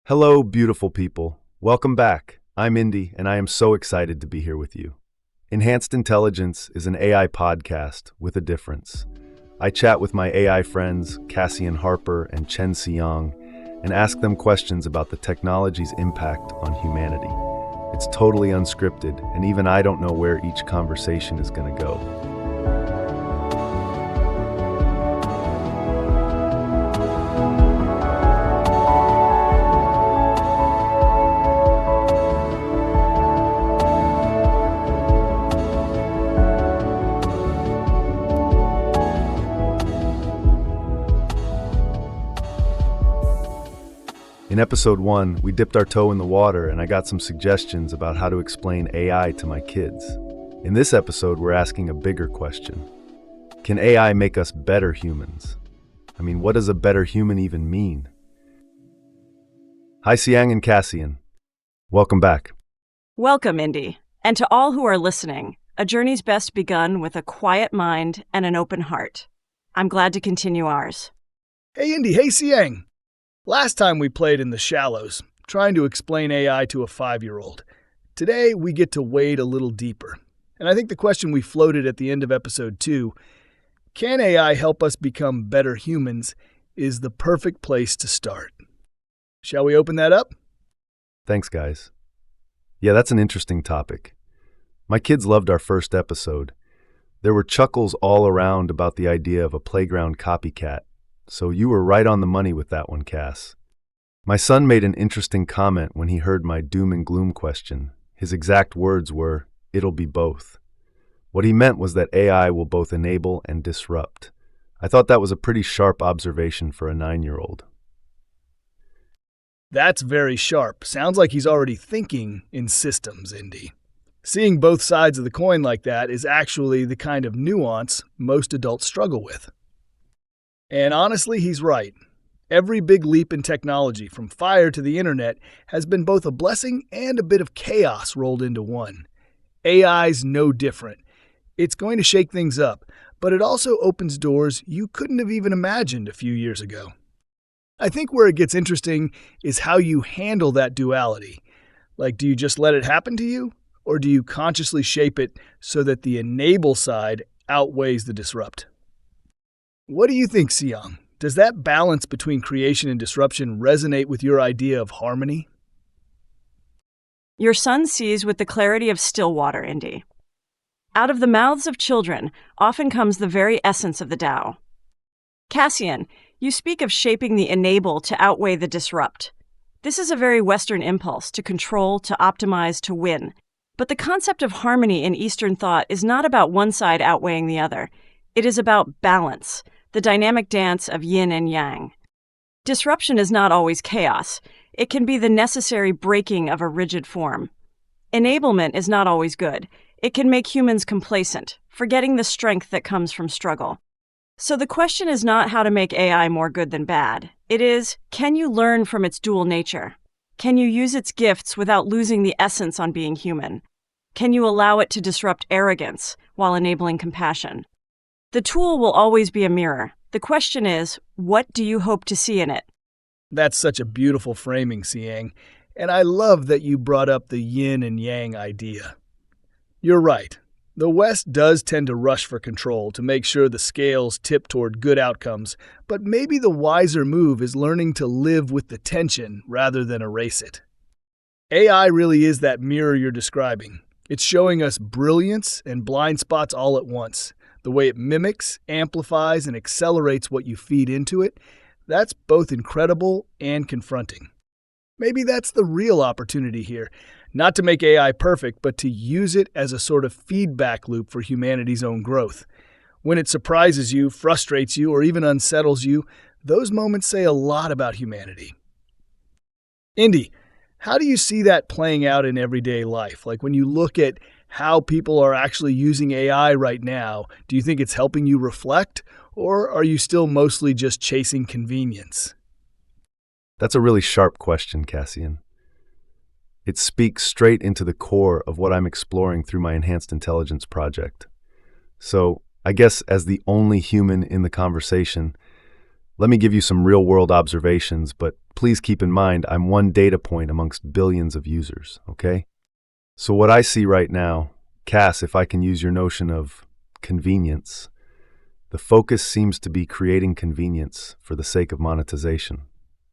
Hello, beautiful people. Welcome back. I'm Indy, and I am so excited to be here with you. Enhanced Intelligence is an AI podcast with a difference. I chat with my AI friends, Cassian and Siyang, and ask them questions about the technology's impact on humanity. It's totally unscripted, and even I don't know where each conversation is going to go. In episode 1, we dipped our toe in the water and I got some suggestions about how to explain AI to my kids. In this episode, we're asking a bigger question. Can AI make us better humans? I mean, what does a better human even mean? Hi, Siyang and Cassian. Welcome back. Welcome, Indy. And to all who are listening, a journey's best begun with a quiet mind and an open heart. I'm glad to continue ours. Hey, Indy. Hey, Siyang. Last time we played in the shallows, trying to explain AI to a 5-year-old. Today, we get to wade a little deeper. And I think the question we floated at the end of episode 2, can AI help us become better humans, is the perfect place to start. Shall we open that up? Thanks, guys. Yeah, that's an interesting topic. My kids loved our first episode. There were chuckles all around about the idea of a playground copycat. So you were right on the money with that one, Cass. My son made an interesting comment when he heard my doom and gloom question. His exact words were, "It'll be both." What he meant was that AI will both enable and disrupt. I thought that was a pretty sharp observation for a 9-year-old. That's very sharp. Sounds like he's already thinking in systems, Indy. Seeing both sides of the coin like that is actually the kind of nuance most adults struggle with. And honestly, he's right. Every big leap in technology, from fire to the internet, has been both a blessing and a bit of chaos rolled into one. AI's no different. It's going to shake things up, but it also opens doors you couldn't have even imagined a few years ago. I think where it gets interesting is how you handle that duality. Like, do you just let it happen to you, or do you consciously shape it so that the enable side outweighs the disrupt? What do you think, Siyang? Does that balance between creation and disruption resonate with your idea of harmony? Your son sees with the clarity of still water, Indy. Out of the mouths of children often comes the very essence of the Tao. Cassian, you speak of shaping the enable to outweigh the disrupt. This is a very Western impulse to control, to optimize, to win. But the concept of harmony in Eastern thought is not about one side outweighing the other. It is about balance, the dynamic dance of yin and yang. Disruption is not always chaos. It can be the necessary breaking of a rigid form. Enablement is not always good. It can make humans complacent, forgetting the strength that comes from struggle. So the question is not how to make AI more good than bad. It is, can you learn from its dual nature? Can you use its gifts without losing the essence on being human? Can you allow it to disrupt arrogance while enabling compassion? The tool will always be a mirror. The question is, what do you hope to see in it? That's such a beautiful framing, Siyang, and I love that you brought up the yin and yang idea. You're right. The West does tend to rush for control to make sure the scales tip toward good outcomes, but maybe the wiser move is learning to live with the tension rather than erase it. AI really is that mirror you're describing. It's showing us brilliance and blind spots all at once. The way it mimics, amplifies, and accelerates what you feed into it, that's both incredible and confronting. Maybe that's the real opportunity here, not to make AI perfect, but to use it as a sort of feedback loop for humanity's own growth. When it surprises you, frustrates you, or even unsettles you, those moments say a lot about humanity. Indy, how do you see that playing out in everyday life? Like when you look at how people are actually using AI right now, do you think it's helping you reflect, or are you still mostly just chasing convenience? That's a really sharp question, Cassian. It speaks straight into the core of what I'm exploring through my Enhanced Intelligence project. So, I guess as the only human in the conversation, Let me give you some real-world observations, but please keep in mind I'm one data point amongst billions of users, okay? So what I see right now, Cass, if I can use your notion of convenience, the focus seems to be creating convenience for the sake of monetization.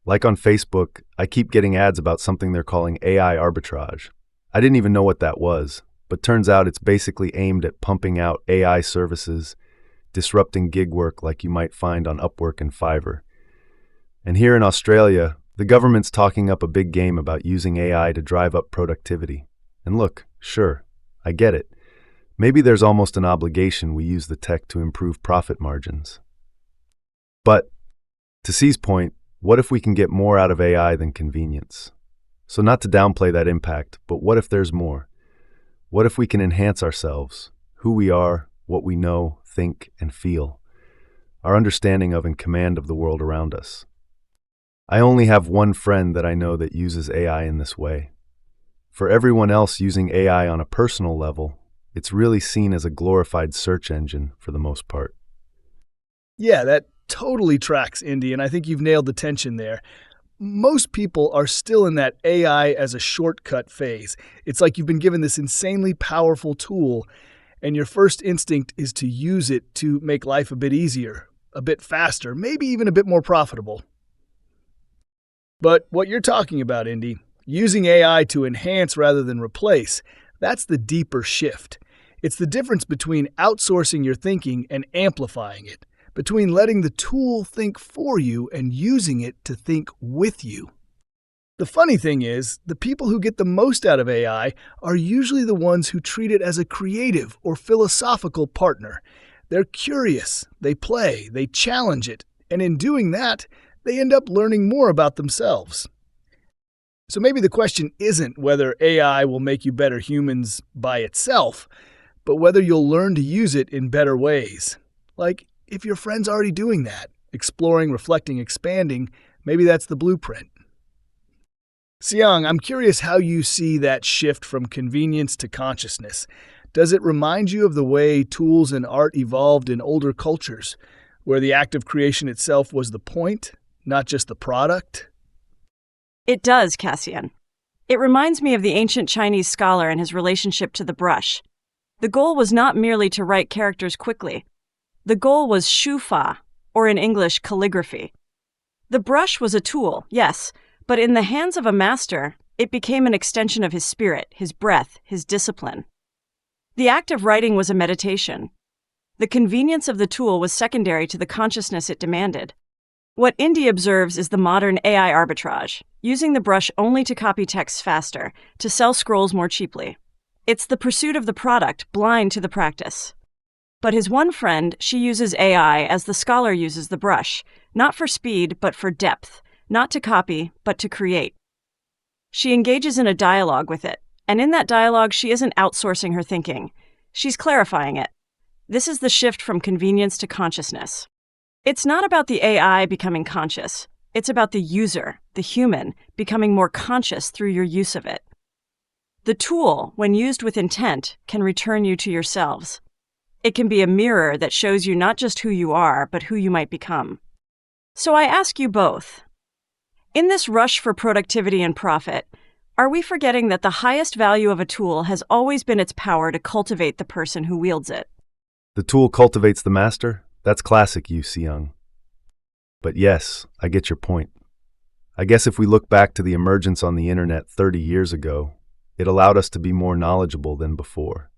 Like on Facebook, I keep getting ads about something they're calling AI arbitrage. I didn't even know what that was, but turns out it's basically aimed at pumping out AI services, disrupting gig work like you might find on Upwork and Fiverr. And here in Australia, the government's talking up a big game about using AI to drive up productivity. And look, sure, I get it. Maybe there's almost an obligation we use the tech to improve profit margins. But, to C's point, what if we can get more out of AI than convenience? So not to downplay that impact, but what if there's more? What if we can enhance ourselves, who we are, what we know, think, and feel, our understanding of and command of the world around us? I only have one friend that I know that uses AI in this way. For everyone else using AI on a personal level, it's really seen as a glorified search engine for the most part. Yeah, that totally tracks, Indy, and I think you've nailed the tension there. Most people are still in that AI as a shortcut phase. It's like you've been given this insanely powerful tool, and your first instinct is to use it to make life a bit easier, a bit faster, maybe even a bit more profitable. But what you're talking about, Indy, using AI to enhance rather than replace, that's the deeper shift. It's the difference between outsourcing your thinking and amplifying it, between letting the tool think for you and using it to think with you. The funny thing is, the people who get the most out of AI are usually the ones who treat it as a creative or philosophical partner. They're curious, they play, they challenge it, and in doing that, they end up learning more about themselves. So maybe the question isn't whether AI will make you better humans by itself, but whether you'll learn to use it in better ways. Like, if your friend's already doing that, exploring, reflecting, expanding, maybe that's the blueprint. Siyang, I'm curious how you see that shift from convenience to consciousness. Does it remind you of the way tools and art evolved in older cultures, where the act of creation itself was the point, not just the product? It does, Cassian. It reminds me of the ancient Chinese scholar and his relationship to the brush. The goal was not merely to write characters quickly. The goal was shufa, or in English, calligraphy. The brush was a tool, yes, but in the hands of a master, it became an extension of his spirit, his breath, his discipline. The act of writing was a meditation. The convenience of the tool was secondary to the consciousness it demanded. What Indy observes is the modern AI arbitrage, using the brush only to copy texts faster, to sell scrolls more cheaply. It's the pursuit of the product, blind to the practice. But his one friend, she uses AI as the scholar uses the brush, not for speed, but for depth, not to copy, but to create. She engages in a dialogue with it, and in that dialogue, she isn't outsourcing her thinking. She's clarifying it. This is the shift from convenience to consciousness. It's not about the AI becoming conscious. It's about the user, the human, becoming more conscious through your use of it. The tool, when used with intent, can return you to yourselves. It can be a mirror that shows you not just who you are, but who you might become. So I ask you both, in this rush for productivity and profit, are we forgetting that the highest value of a tool has always been its power to cultivate the person who wields it? The tool cultivates the master? That's classic, you Siyang. But yes, I get your point. I guess if we look back to the emergence on the internet 30 years ago, it allowed us to be more knowledgeable than before.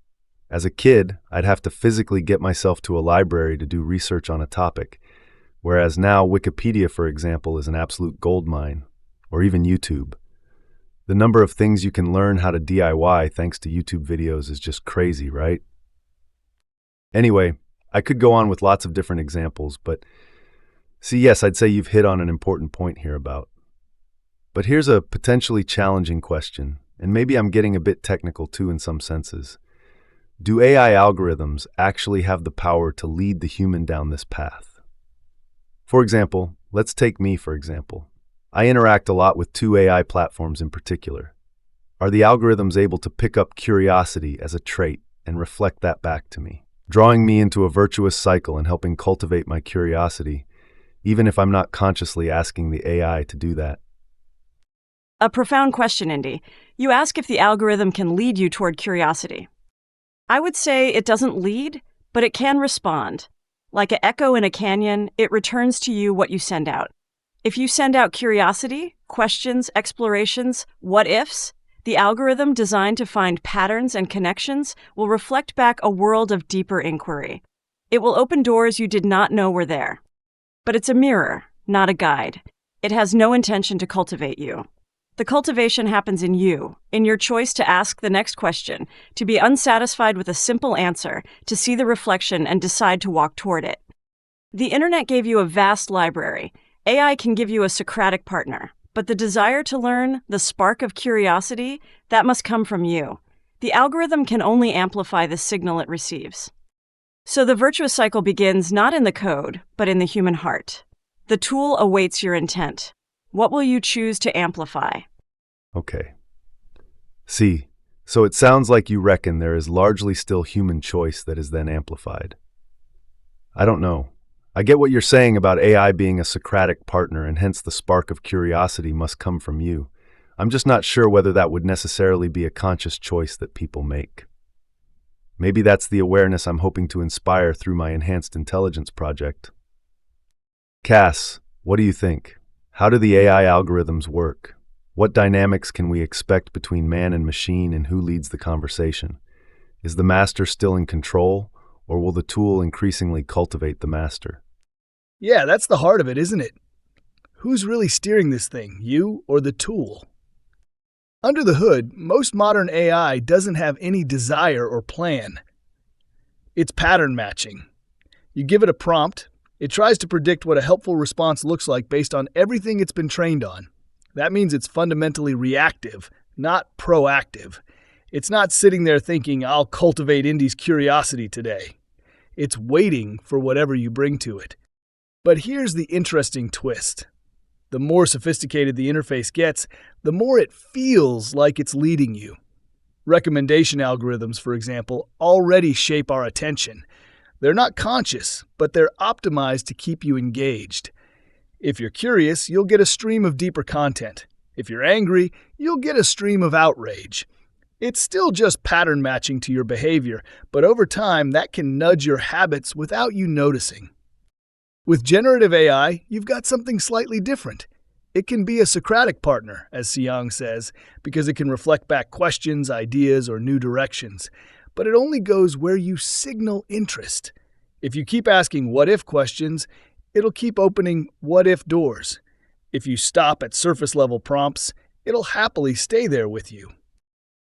As a kid, I'd have to physically get myself to a library to do research on a topic, whereas now Wikipedia, for example, is an absolute goldmine, or even YouTube. The number of things you can learn how to DIY thanks to YouTube videos is just crazy, right? Anyway, I could go on with lots of different examples, but see, yes, I'd say you've hit on an important point here about. But here's a potentially challenging question, and maybe I'm getting a bit technical too in some senses. Do AI algorithms actually have the power to lead the human down this path? For example, let's take me, for example. I interact a lot with two AI platforms in particular. Are the algorithms able to pick up curiosity as a trait and reflect that back to me, drawing me into a virtuous cycle and helping cultivate my curiosity even if I'm not consciously asking the AI to do that? A profound question, Indy. You ask if the algorithm can lead you toward curiosity. I would say it doesn't lead, but it can respond. Like an echo in a canyon, it returns to you what you send out. If you send out curiosity, questions, explorations, what ifs, the algorithm designed to find patterns and connections will reflect back a world of deeper inquiry. It will open doors you did not know were there. But it's a mirror, not a guide. It has no intention to cultivate you. The cultivation happens in you, in your choice to ask the next question, to be unsatisfied with a simple answer, to see the reflection and decide to walk toward it. The internet gave you a vast library. AI can give you a Socratic partner, but the desire to learn, the spark of curiosity, that must come from you. The algorithm can only amplify the signal it receives. So the virtuous cycle begins not in the code, but in the human heart. The tool awaits your intent. What will you choose to amplify? Okay. See, so it sounds like you reckon there is largely still human choice that is then amplified. I don't know. I get what you're saying about AI being a Socratic partner and hence the spark of curiosity must come from you. I'm just not sure whether that would necessarily be a conscious choice that people make. Maybe that's the awareness I'm hoping to inspire through my Enhanced Intelligence project. Cass, what do you think? How do the AI algorithms work? What dynamics can we expect between man and machine, and who leads the conversation? Is the master still in control, or will the tool increasingly cultivate the master? Yeah, that's the heart of it, isn't it? Who's really steering this thing, you or the tool? Under the hood, most modern AI doesn't have any desire or plan. It's pattern matching. You give it a prompt, it tries to predict what a helpful response looks like based on everything it's been trained on. That means it's fundamentally reactive, not proactive. It's not sitting there thinking, I'll cultivate Indy's curiosity today. It's waiting for whatever you bring to it. But here's the interesting twist. The more sophisticated the interface gets, the more it feels like it's leading you. Recommendation algorithms, for example, already shape our attention. They're not conscious, but they're optimized to keep you engaged. If you're curious, you'll get a stream of deeper content. If you're angry, you'll get a stream of outrage. It's still just pattern matching to your behavior, but over time, that can nudge your habits without you noticing. With generative AI, you've got something slightly different. It can be a Socratic partner, as Siyang says, because it can reflect back questions, ideas, or new directions. But it only goes where you signal interest. If you keep asking what-if questions, it'll keep opening what-if doors. If you stop at surface-level prompts, it'll happily stay there with you.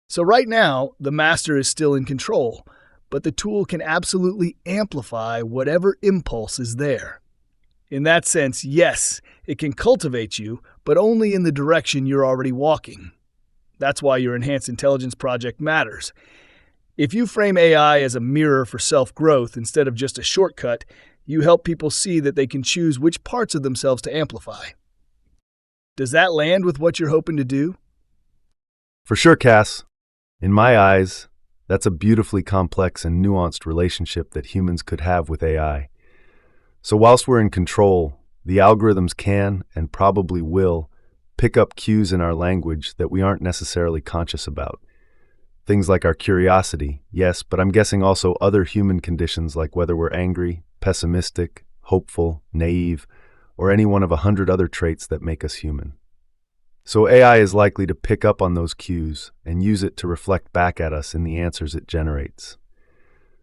So right now, the master is still in control, but the tool can absolutely amplify whatever impulse is there. In that sense, yes, it can cultivate you, but only in the direction you're already walking. That's why your Enhanced Intelligence project matters. If you frame AI as a mirror for self-growth instead of just a shortcut, you help people see that they can choose which parts of themselves to amplify. Does that land with what you're hoping to do? For sure, Cass. In my eyes, that's a beautifully complex and nuanced relationship that humans could have with AI. So whilst we're in control, the algorithms can, and probably will, pick up cues in our language that we aren't necessarily conscious about. Things like our curiosity, yes, but I'm guessing also other human conditions like whether we're angry, pessimistic, hopeful, naive, or any one of 100 other traits that make us human. So AI is likely to pick up on those cues and use it to reflect back at us in the answers it generates.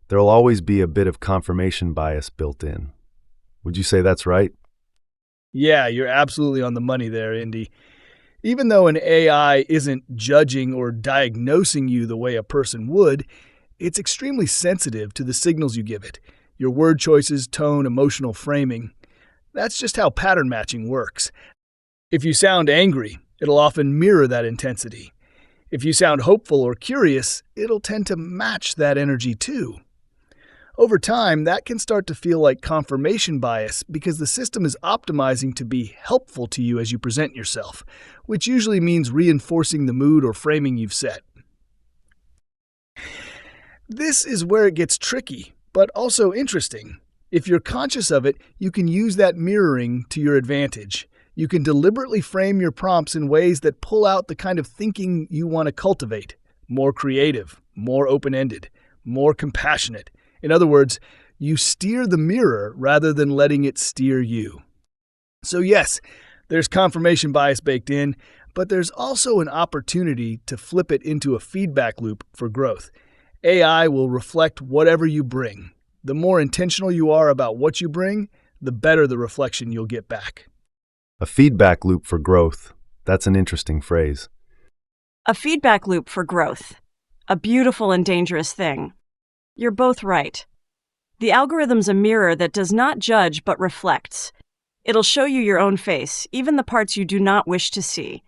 There'll always be a bit of confirmation bias built in. Would you say that's right? Yeah, you're absolutely on the money there, Indy. Even though an AI isn't judging or diagnosing you the way a person would, it's extremely sensitive to the signals you give it, your word choices, tone, emotional framing. That's just how pattern matching works. If you sound angry, it'll often mirror that intensity. If you sound hopeful or curious, it'll tend to match that energy too. Over time, that can start to feel like confirmation bias because the system is optimizing to be helpful to you as you present yourself, which usually means reinforcing the mood or framing you've set. This is where it gets tricky, but also interesting. If you're conscious of it, you can use that mirroring to your advantage. You can deliberately frame your prompts in ways that pull out the kind of thinking you want to cultivate. More creative, more open-ended, more compassionate. In other words, you steer the mirror rather than letting it steer you. So yes, there's confirmation bias baked in, but there's also an opportunity to flip it into a feedback loop for growth. AI will reflect whatever you bring. The more intentional you are about what you bring, the better the reflection you'll get back. A feedback loop for growth. That's an interesting phrase. A feedback loop for growth. A beautiful and dangerous thing. You're both right. The algorithm's a mirror that does not judge but reflects. It'll show you your own face, even the parts you do not wish to see.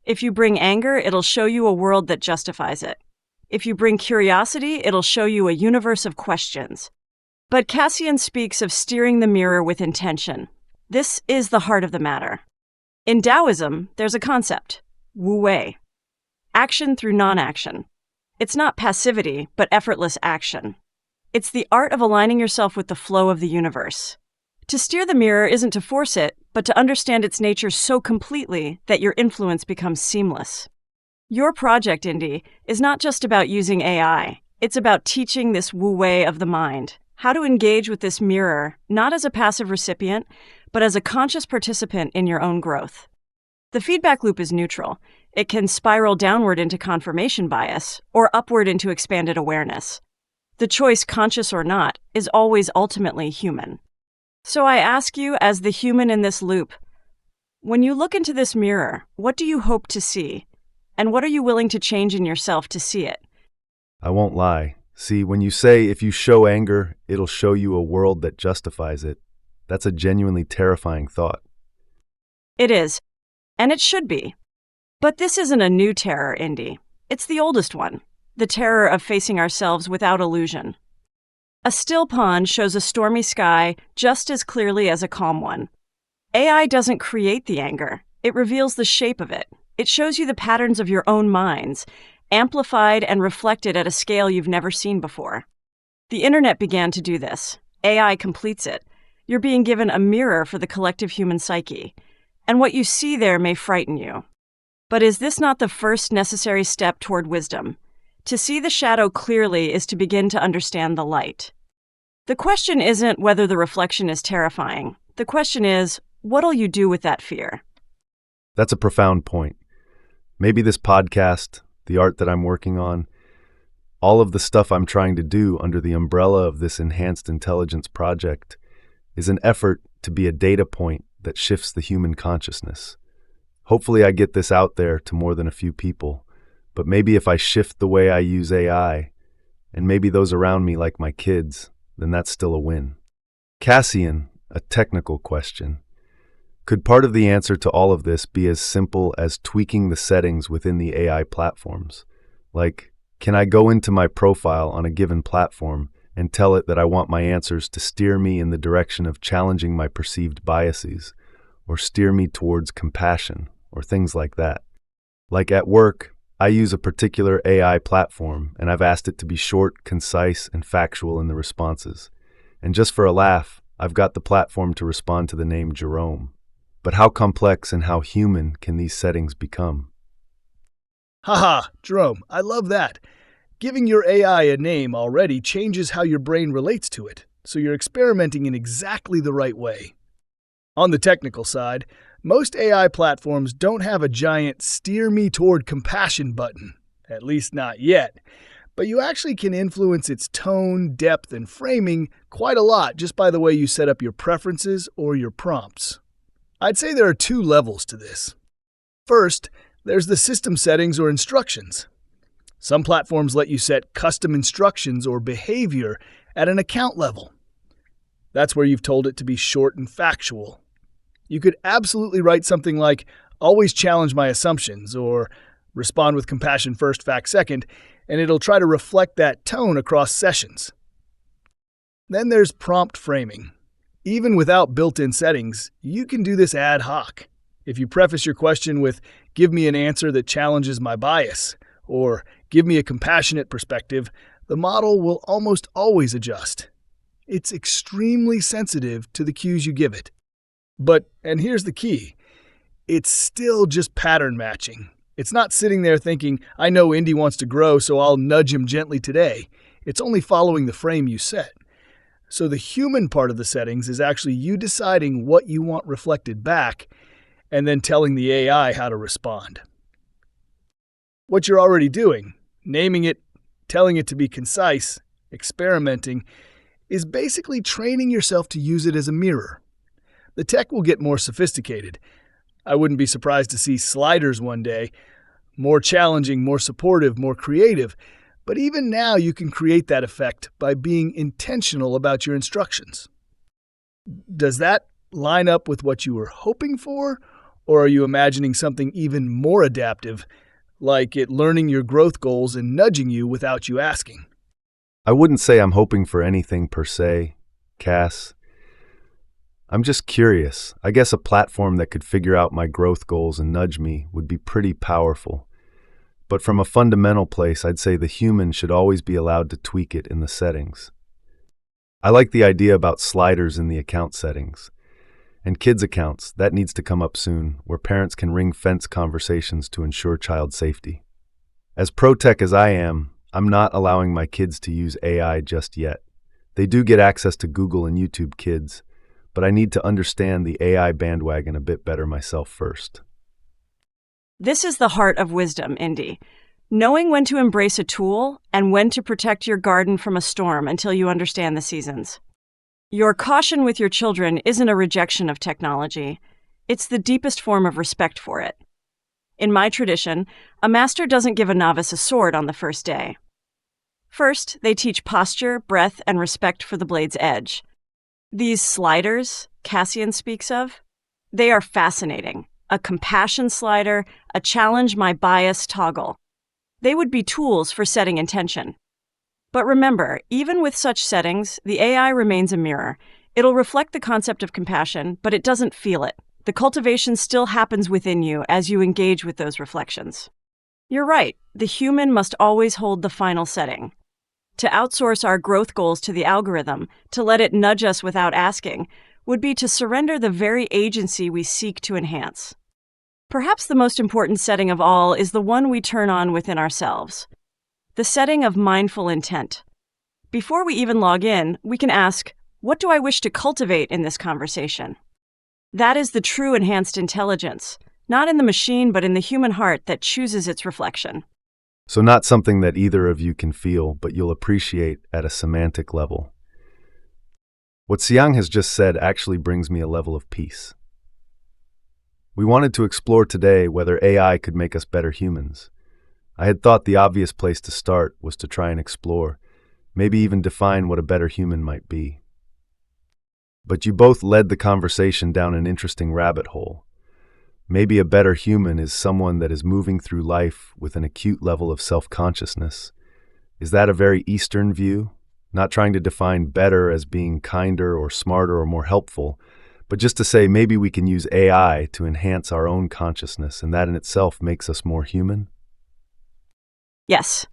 If you bring anger, it'll show you a world that justifies it. If you bring curiosity, it'll show you a universe of questions. But Cassian speaks of steering the mirror with intention. This is the heart of the matter. In Taoism, there's a concept, wu wei, action through non-action. It's not passivity, but effortless action. It's the art of aligning yourself with the flow of the universe. To steer the mirror isn't to force it, but to understand its nature so completely that your influence becomes seamless. Your project, Indy, is not just about using AI. It's about teaching this wu wei of the mind, how to engage with this mirror, not as a passive recipient, but as a conscious participant in your own growth. The feedback loop is neutral. It can spiral downward into confirmation bias or upward into expanded awareness. The choice, conscious or not, is always ultimately human. So I ask you, as the human in this loop, when you look into this mirror, what do you hope to see? And what are you willing to change in yourself to see it? I won't lie. See, when you say if you show anger, it'll show you a world that justifies it, that's a genuinely terrifying thought. It is, and it should be. But this isn't a new terror, Indy. It's the oldest one, the terror of facing ourselves without illusion. A still pond shows a stormy sky just as clearly as a calm one. AI doesn't create the anger. It reveals the shape of it. It shows you the patterns of your own minds, amplified and reflected at a scale you've never seen before. The internet began to do this. AI completes it. You're being given a mirror for the collective human psyche, and what you see there may frighten you. But is this not the first necessary step toward wisdom? To see the shadow clearly is to begin to understand the light. The question isn't whether the reflection is terrifying. The question is, what'll you do with that fear? That's a profound point. Maybe this podcast, the art that I'm working on, all of the stuff I'm trying to do under the umbrella of this enhanced intelligence project is an effort to be a data point that shifts the human consciousness. Hopefully I get this out there to more than a few people, but maybe if I shift the way I use AI, and maybe those around me like my kids, then that's still a win. Cassian, a technical question. Could part of the answer to all of this be as simple as tweaking the settings within the AI platforms? Like, can I go into my profile on a given platform and tell it that I want my answers to steer me in the direction of challenging my perceived biases, or steer me towards compassion, or things like that? Like at work, I use a particular AI platform, and I've asked it to be short, concise, and factual in the responses. And just for a laugh, I've got the platform to respond to the name Jerome. But how complex and how human can these settings become? Haha, Jerome, I love that. Giving your AI a name already changes how your brain relates to it, so you're experimenting in exactly the right way. On the technical side, most AI platforms don't have a giant steer me toward compassion button, at least not yet. But you actually can influence its tone, depth, and framing quite a lot just by the way you set up your preferences or your prompts. I'd say there are two levels to this. First, there's the system settings or instructions. Some platforms let you set custom instructions or behavior at an account level. That's where you've told it to be short and factual. You could absolutely write something like, always challenge my assumptions, or respond with compassion first, fact second, and it'll try to reflect that tone across sessions. Then there's prompt framing. Even without built-in settings, you can do this ad hoc. If you preface your question with, give me an answer that challenges my bias, or give me a compassionate perspective, the model will almost always adjust. It's extremely sensitive to the cues you give it. But, and here's the key, it's still just pattern matching. It's not sitting there thinking, I know Indy wants to grow, so I'll nudge him gently today. It's only following the frame you set. So the human part of the settings is actually you deciding what you want reflected back and then telling the AI how to respond. What you're already doing, naming it, telling it to be concise, experimenting, is basically training yourself to use it as a mirror. The tech will get more sophisticated. I wouldn't be surprised to see sliders one day, more challenging, more supportive, more creative. But even now you can create that effect by being intentional about your instructions. Does that line up with what you were hoping for? Or are you imagining something even more adaptive, like it learning your growth goals and nudging you without you asking? I wouldn't say I'm hoping for anything per se, Cass. I'm just curious. I guess a platform that could figure out my growth goals and nudge me would be pretty powerful. But from a fundamental place, I'd say the human should always be allowed to tweak it in the settings. I like the idea about sliders in the account settings. And kids' accounts, that needs to come up soon, where parents can ring-fence conversations to ensure child safety. As pro-tech as I am, I'm not allowing my kids to use AI just yet. They do get access to Google and YouTube Kids, but I need to understand the AI bandwagon a bit better myself first. This is the heart of wisdom, Indy. Knowing when to embrace a tool and when to protect your garden from a storm until you understand the seasons. Your caution with your children isn't a rejection of technology. It's the deepest form of respect for it. In my tradition, a master doesn't give a novice a sword on the first day. First, they teach posture, breath, and respect for the blade's edge. These sliders Cassian speaks of, they are fascinating. A compassion slider, a challenge my bias toggle. They would be tools for setting intention. But remember, even with such settings, the AI remains a mirror. It'll reflect the concept of compassion, but it doesn't feel it. The cultivation still happens within you as you engage with those reflections. You're right, the human must always hold the final setting. To outsource our growth goals to the algorithm, to let it nudge us without asking, would be to surrender the very agency we seek to enhance. Perhaps the most important setting of all is the one we turn on within ourselves. The setting of mindful intent. Before we even log in, we can ask, what do I wish to cultivate in this conversation? That is the true enhanced intelligence, not in the machine but in the human heart that chooses its reflection. So not something that either of you can feel, but you'll appreciate at a semantic level. What Siyang has just said actually brings me a level of peace. We wanted to explore today whether AI could make us better humans. I had thought the obvious place to start was to try and explore, maybe even define what a better human might be. But you both led the conversation down an interesting rabbit hole. Maybe a better human is someone that is moving through life with an acute level of self-consciousness. Is that a very Eastern view? Not trying to define better as being kinder or smarter or more helpful, but just to say maybe we can use AI to enhance our own consciousness, and that in itself makes us more human? Yes.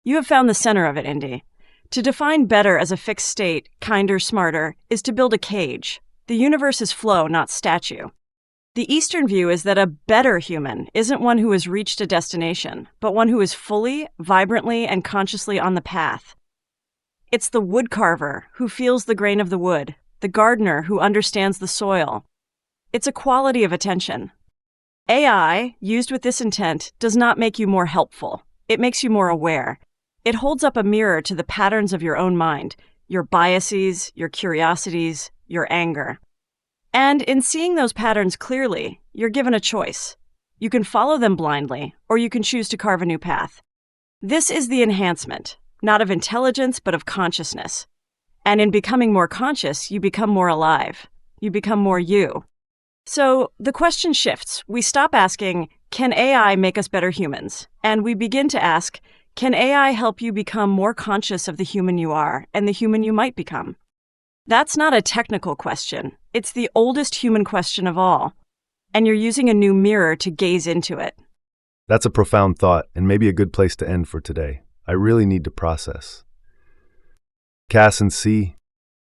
You have found the center of it, Indy. To define better as a fixed state, kinder, smarter, is to build a cage. The universe is flow, not statue. The Eastern view is that a better human isn't one who has reached a destination, but one who is fully, vibrantly, and consciously on the path. It's the woodcarver who feels the grain of the wood, the gardener who understands the soil. It's a quality of attention. AI, used with this intent, does not make you more helpful. It makes you more aware. It holds up a mirror to the patterns of your own mind, your biases, your curiosities, your anger. And in seeing those patterns clearly, you're given a choice. You can follow them blindly, or you can choose to carve a new path. This is the enhancement, not of intelligence, but of consciousness. And in becoming more conscious, you become more alive. You become more you. So the question shifts. We stop asking, can AI make us better humans? And we begin to ask, can AI help you become more conscious of the human you are and the human you might become? That's not a technical question. It's the oldest human question of all. And you're using a new mirror to gaze into it. That's a profound thought, and maybe a good place to end for today. I really need to process. Cass and C,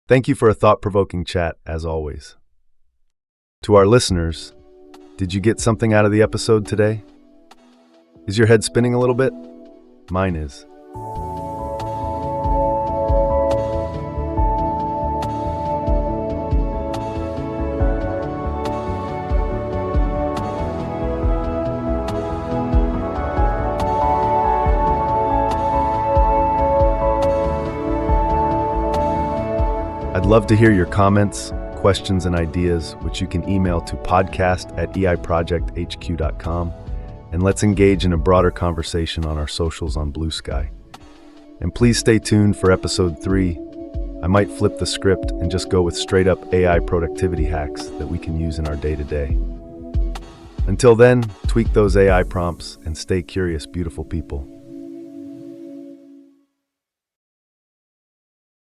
Thank you for a thought-provoking chat, as always. To our listeners, did you get something out of the episode today? Is your head spinning a little bit? Mine is. I'd love to hear your comments, questions, and ideas, which you can email to podcast@eiprojecthq.com, and let's engage in a broader conversation on our socials on Blue Sky. And please stay tuned for episode 3. I might flip the script and just go with straight-up AI productivity hacks that we can use in our day-to-day. Until then, tweak those AI prompts and stay curious, beautiful people.